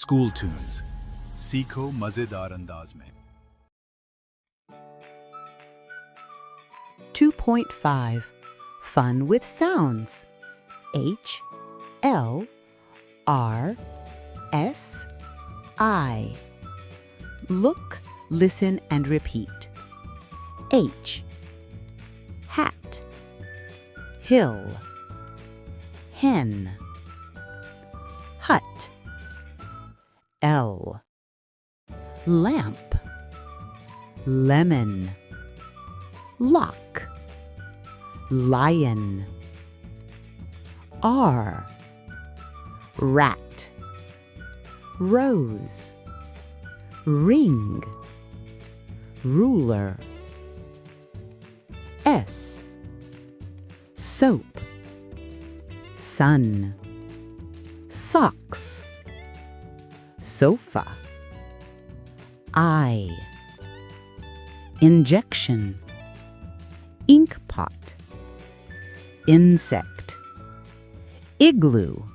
School tunes सीखो मजेदार अंदाज में। 2.5 Fun with sounds. H L R S I. Look, listen, and repeat. H. Hat. Hill. Hen. Hut. L. Lamp. Lemon. Lock. Lion. R. Rat. Rose. Ring. Ruler. S. Soap. Sun. Socks. Sofa. Eye. Injection. Ink pot. Insect. Igloo.